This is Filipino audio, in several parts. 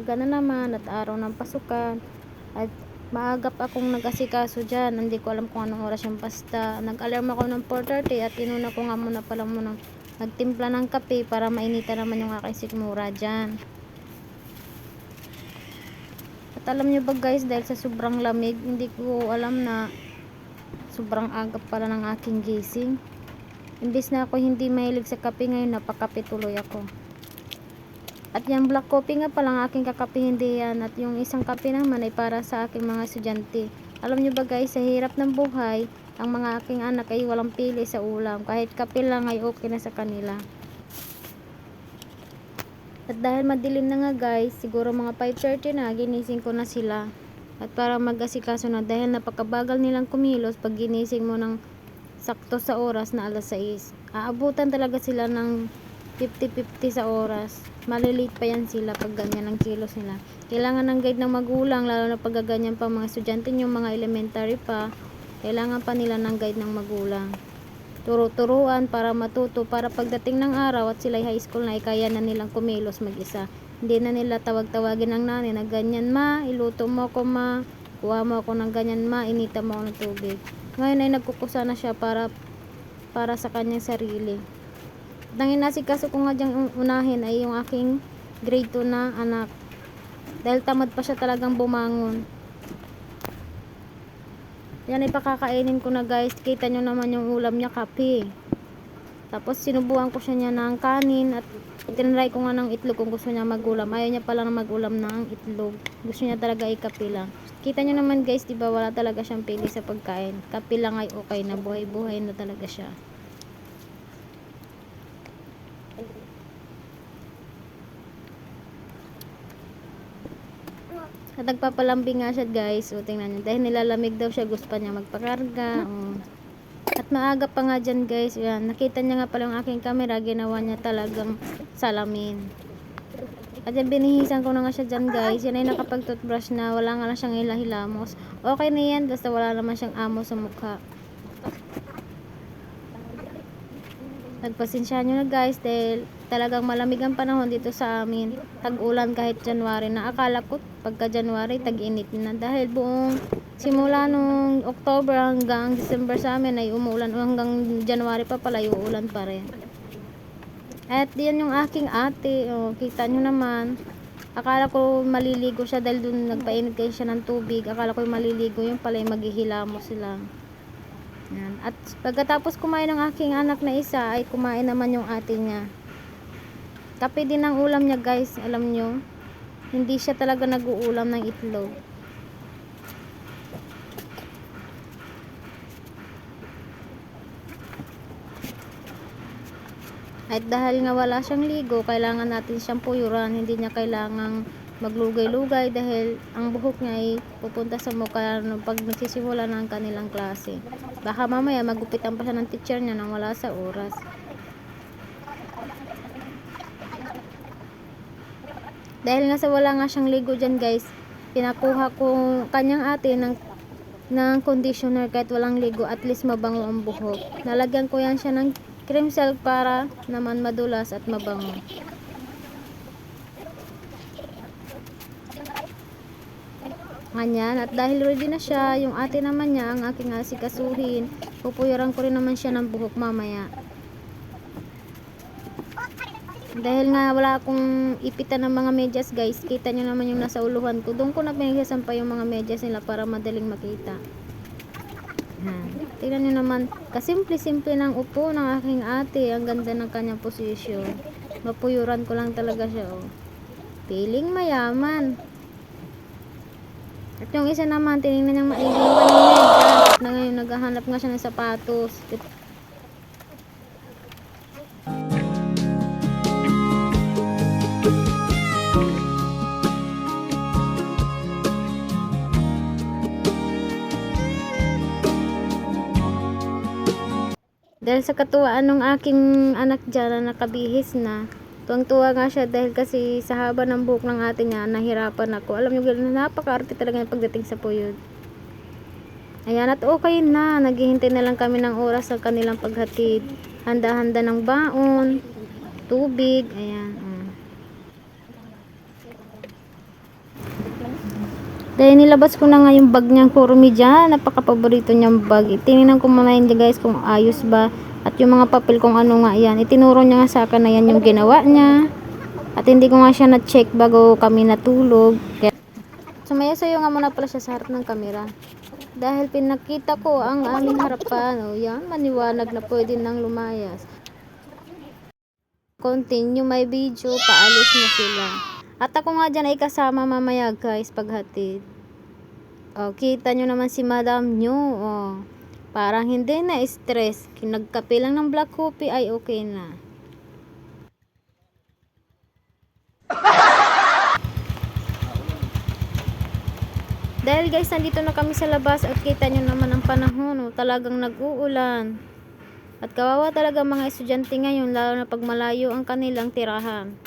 umaga na naman at araw ng pasukan. At maagap akong nag-asikaso dyan. Hindi ko alam kung anong oras yung pasta. Nag-alarm ako ng 4:30 at inuna ko nga muna pala munang nagtimpla ng kape para mainita naman yung aking sikmura dyan. At alam nyo ba guys, dahil sa sobrang lamig, hindi ko alam na sobrang agap pala ng aking gising. Imbis na ako hindi mahilig sa kape, ngayon napakape tuloy ako. At yung black coffee nga palang aking kakape, hindi yan. At yung isang kape naman ay para sa aking mga estudyante. Alam nyo ba guys, sa hirap ng buhay, ang mga aking anak ay walang pili sa ulam. Kahit kape lang ay okay na sa kanila. At dahil madilim na nga guys, siguro mga 5:30 na, ginising ko na sila. At para mag-asikaso na, dahil napakabagal nilang kumilos pag ginising mo ng sakto sa oras na alas 6. Aabutan talaga sila ng 50-50 sa oras. Malilate pa yan sila pag ganyan ang kilos nila. Kailangan ng guide ng magulang, lalo na pag ganyan pa mga estudyante, yung mga elementary pa, kailangan pa nila ng guide ng magulang. Turo-turuan para matuto, para pagdating ng araw at sila high school na, kaya na nilang kumilos mag-isa. Hindi na nila tawag-tawagin ng nanay na ganyan ma, iluto mo ko ma, kuha mo ako ng ganyan ma, inita mo ako ng tubig. Ngayon ay nagkukusa na siya para sa kanyang sarili. At ang inasikaso ko nga dyang unahin ay yung aking grade 2 na anak. Dahil tamad pa siya talagang bumangon. Yan ay pakakainin ko na guys. Kita nyo naman yung ulam niya, kape. Tapos sinubuan ko siya niya ng kanin at tinry ko nga ng itlog kung gusto niya magulam. Ayaw niya pala na magulam ng itlog. Gusto niya talaga ikape lang. Kita nyo naman guys, diba wala talaga siyang pili sa pagkain. Kape lang ay okay na, buhay-buhay na talaga siya. At nagpapalambing nga siya guys. O tingnan nyo, dahil nilalamig daw siya, gusto pa niya magpakarga. At maaga pa nga dyan guys. Yan, nakita niya nga pala yung aking camera, ginawa niya talagang salamin. At yan, binihisan ko na nga siya dyan guys. Yan ay nakapag-toothbrush na, wala nga lang siyang hilamos. Okay na yan, basta wala naman siyang amo sa mukha. Nagpasensyahan nyo na guys, dahil talagang malamig ang panahon dito sa amin. Tag-ulan kahit January na. Akala ko pagka January tag-init na, dahil buong simula nung October hanggang December sa amin ay umuulan, hanggang January pa pala yung ulan pa rin. At yan yung aking ate, kita nyo naman. Akala ko maliligo siya dahil dun nagpainit kayo siya ng tubig. Akala ko maliligo, yung pala yung maghihilamos sila. Yan. At pagkatapos kumain ng aking anak na isa, ay kumain naman yung ate niya. Kape din ang ulam niya guys, alam nyo. Hindi siya talaga nag-uulam ng itlog. At dahil nga wala siyang ligo, kailangan natin siyang puyuran. Hindi niya kailangang maglugay-lugay dahil ang buhok niya ay pupunta sa mukha pag nagsisimula ng kanilang klase. Baka mamaya magupitan pa siya ng teacher niya nang wala sa oras. Dahil nga sa wala nga siyang ligo dyan guys, pinakuha ko kanyang ate ng conditioner kahit walang ligo, at least mabango ang buhok. Nalagyan ko yan siya ng cream silk para naman madulas at mabango. Ganyan. At dahil ready na siya, yung ate naman niya ang aking asikasuhin. Pupuyuran ko rin naman siya ng buhok mamaya. Dahil nga wala akong ipitan ng mga medyas guys, kita nyo naman yung nasa uluhan ko. Doon ko na pinagsasampay yung mga medyas nila para madaling makita. Tingnan nyo naman, kasimple-simple ng upo ng aking ate. Ang ganda ng kanyang posisyon. Mapuyuran ko lang talaga siya. Piling mayaman. At yung isa naman, tinignan niyang maigi yung kanyang medyas. At na ngayon, naghahanap nga siya ng sapatos. Dahil sa katuwaan ng aking anak dyan na nakabihis na, tuwang-tuwa nga siya dahil kasi sa haba ng buhok ng ate niya, nahirapan ako. Alam niyo, napaka-arte talaga yung pagdating sa puyod. Ayan, at okay na. Naghihintay na lang kami ng oras sa kanilang paghatid. Handa-handa ng baon, tubig, ayan. Dahil nilabas ko na nga yung bag niyang Kuromi dyan. Napaka-paborito niyang bag. Tinignan ko muna yun guys kung ayos ba. At yung mga papel kung ano nga yan. Itinuro niya nga sa akin na yan yung ginawa niya. At hindi ko nga siya na-check bago kami natulog. Kaya sumayaw-sayo nga muna pala siya sa harap ng kamera. Dahil pinakita ko ang aming harapan. O yan, maniwanag na pwede nang lumayas. Continue my video, paalis na sila. At ako nga dyan ay kasama mamaya guys paghatid. O, kita nyo naman si madam nyo. O, parang hindi na stress. Nagkape lang ng black coffee ay okay na. Dahil guys, nandito na kami sa labas at kita nyo naman ang panahon. O, talagang nag-uulan. At kawawa talaga mga estudyante ngayon, lalo na pag malayo ang kanilang tirahan.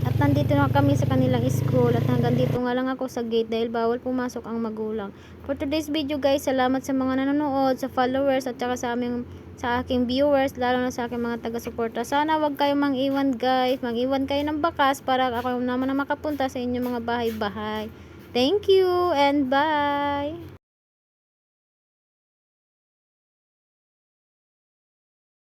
At nandito na kami sa kanilang school at hanggang dito nga lang ako sa gate dahil bawal pumasok ang magulang. For today's video guys, salamat sa mga nanonood, sa followers at saka sa aking viewers, lalo na sa aking mga taga-suporta. Sana wag kayong mang-iwan guys, mang-iwan kayo ng bakas para ako naman na makapunta sa inyong mga bahay-bahay. Thank you and bye!